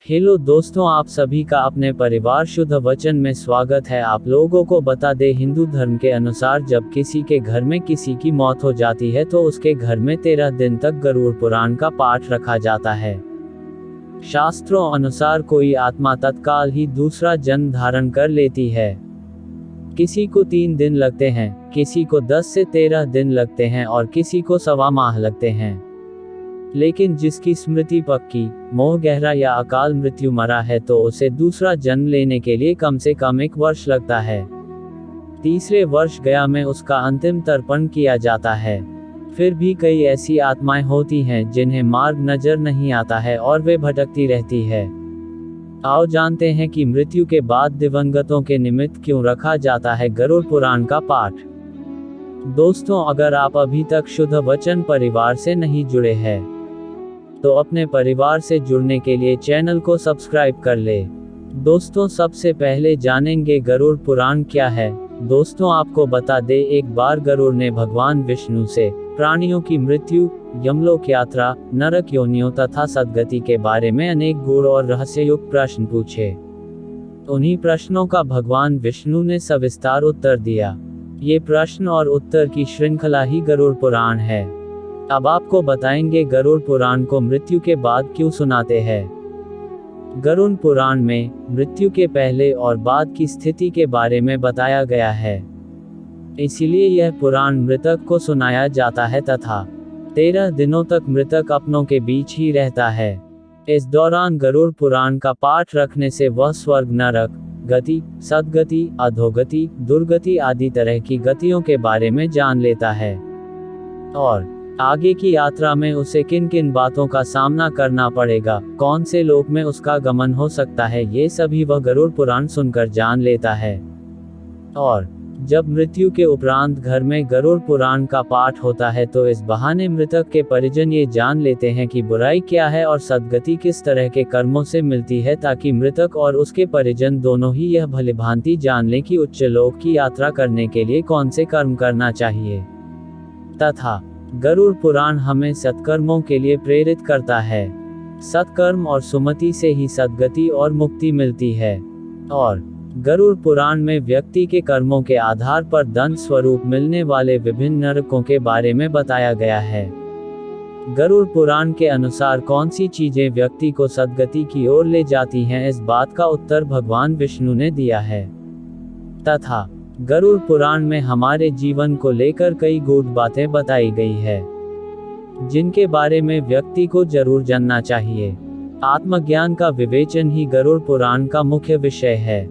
Hello दोस्तों, आप सभी का अपने परिवार शुद्ध वचन में स्वागत है। आप लोगों को बता दे, हिंदू धर्म के अनुसार जब किसी के घर में किसी की मौत हो जाती है तो उसके घर में 13 दिन तक गरुड़ पुराण का पाठ रखा जाता है। शास्त्रों अनुसार कोई आत्मा तत्काल ही दूसरा जन्म धारण कर लेती है। किसी को 3 दिन लगते हैं, किसी को 10 से 13 दिन लगते हैं और किसी को 1.25 माह लगते हैं। लेकिन जिसकी स्मृति पक्की, मोह गहरा या अकाल मृत्यु मरा है तो उसे दूसरा जन्म लेने के लिए कम से कम 1 वर्ष लगता है। तीसरे वर्ष गया में उसका अंतिम तर्पण किया जाता है। फिर भी कई ऐसी आत्माएं होती हैं जिन्हें मार्ग नजर नहीं आता है और वे भटकती रहती है। आओ जानते हैं कि मृत्यु के बाद दिवंगतों के निमित्त क्यों रखा जाता है गरुड़ पुराण का पाठ। दोस्तों, अगर आप अभी तक शुद्ध वचन परिवार से नहीं जुड़े हैं तो अपने परिवार से जुड़ने के लिए चैनल को सब्सक्राइब कर ले। दोस्तों, सबसे पहले जानेंगे गरुड़ पुराण क्या है। दोस्तों, आपको बता दे, एक बार गरुड़ ने भगवान विष्णु से प्राणियों की मृत्यु, यमलोक यात्रा, नरक योनियों तथा सद्गति के बारे में अनेक गूढ़ और रहस्ययुक्त प्रश्न पूछे। उन्हीं प्रश्नों का भगवान विष्णु ने सविस्तार उत्तर दिया। ये प्रश्न और उत्तर की श्रृंखला ही गरुड़ पुराण है। अब आपको बताएंगे गरुड़ पुराण को मृत्यु के बाद क्यों सुनाते हैं। गरुड़ पुराण में मृत्यु के पहले और बाद की स्थिति के बारे में बताया गया है। इसीलिए यह पुराण मृतक को सुनाया जाता है तथा 13 दिनों तक मृतक अपनों के बीच ही रहता है। इस दौरान गरुड़ पुराण का पाठ रखने से वह स्वर्ग, नरक, गति, सद्गति, अधोगति, दुर्गति आदि तरह की गतियों के बारे में जान लेता है और आगे की यात्रा में उसे किन किन बातों का सामना करना पड़ेगा, कौन से लोक में उसका गमन हो सकता है, ये सभी वह गरुड़ पुराण सुनकर जान लेता है। और जब मृत्यु के उपरांत घर में गरुड़ पुराण का पाठ होता है तो इस बहाने मृतक के परिजन ये जान लेते हैं कि बुराई क्या है और सद्गति किस तरह के कर्मों से मिलती है, ताकि मृतक और उसके परिजन दोनों ही यह भलीभांति जान लें कि उच्च लोक की यात्रा करने के लिए कौन से कर्म करना चाहिए। तथा गरुड़ पुराण हमें सत्कर्मों के लिए प्रेरित करता है। सत्कर्म और सुमति से ही सद्गति और मुक्ति मिलती है। और गरुड़ पुराण में व्यक्ति के कर्मों के आधार पर दंड स्वरूप मिलने वाले विभिन्न नरकों के बारे में बताया गया है। गरुड़ पुराण के अनुसार कौन सी चीजें व्यक्ति को सद्गति की ओर ले जाती हैं, इस बात का उत्तर भगवान विष्णु ने दिया है। तथा गरुड़ पुराण में हमारे जीवन को लेकर कई गूढ़ बातें बताई गई है जिनके बारे में व्यक्ति को जरूर जानना चाहिए। आत्मज्ञान का विवेचन ही गरुड़ पुराण का मुख्य विषय है।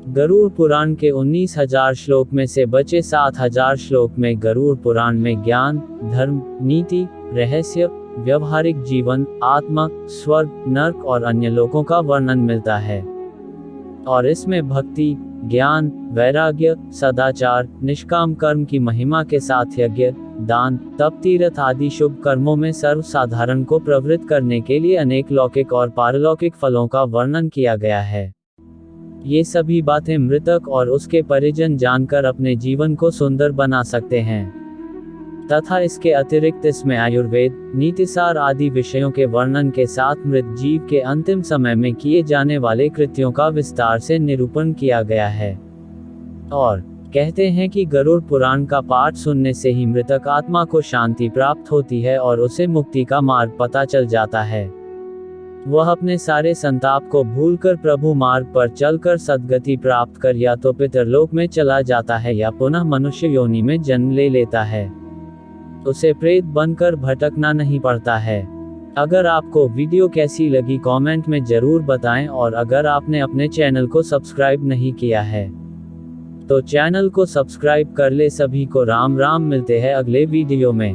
गरुड़ पुराण के 19,000 श्लोक में से बचे 7,000 श्लोक में गरुड़ पुराण में ज्ञान, धर्म, नीति, रहस्य, व्यवहारिक जीवन, आत्मा, स्वर्ग, नरक और अन्य लोकों का वर्णन मिलता है। और इसमें भक्ति, ज्ञान, वैराग्य, सदाचार, निष्काम कर्म की महिमा के साथ यज्ञ, दान, तप, तीर्थ आदि शुभ कर्मों में सर्वसाधारण को प्रवृत्त करने के लिए अनेक लौकिक और पारलौकिक फलों का वर्णन किया गया है। ये सभी बातें मृतक और उसके परिजन जानकर अपने जीवन को सुंदर बना सकते हैं। तथा इसके अतिरिक्त इसमें आयुर्वेद, नीतिसार आदि विषयों के वर्णन के साथ मृत जीव के अंतिम समय में किए जाने वाले कृत्यों का विस्तार से निरूपण किया गया है। और कहते हैं कि गरुड़ पुराण का पाठ सुनने से ही मृतक आत्मा को शांति प्राप्त होती है और उसे मुक्ति का मार्ग पता चल जाता है। वह अपने सारे संताप को भूलकर प्रभु मार्ग पर चलकर सद्गति प्राप्त कर या तो पितरलोक में चला जाता है या पुनः मनुष्य योनि में जन्म ले लेता है। उसे प्रेत बनकर भटकना नहीं पड़ता है। अगर आपको वीडियो कैसी लगी कमेंट में जरूर बताएं और अगर आपने अपने चैनल को सब्सक्राइब नहीं किया है तो चैनल को सब्सक्राइब कर ले। सभी को राम राम, मिलते हैं अगले वीडियो में।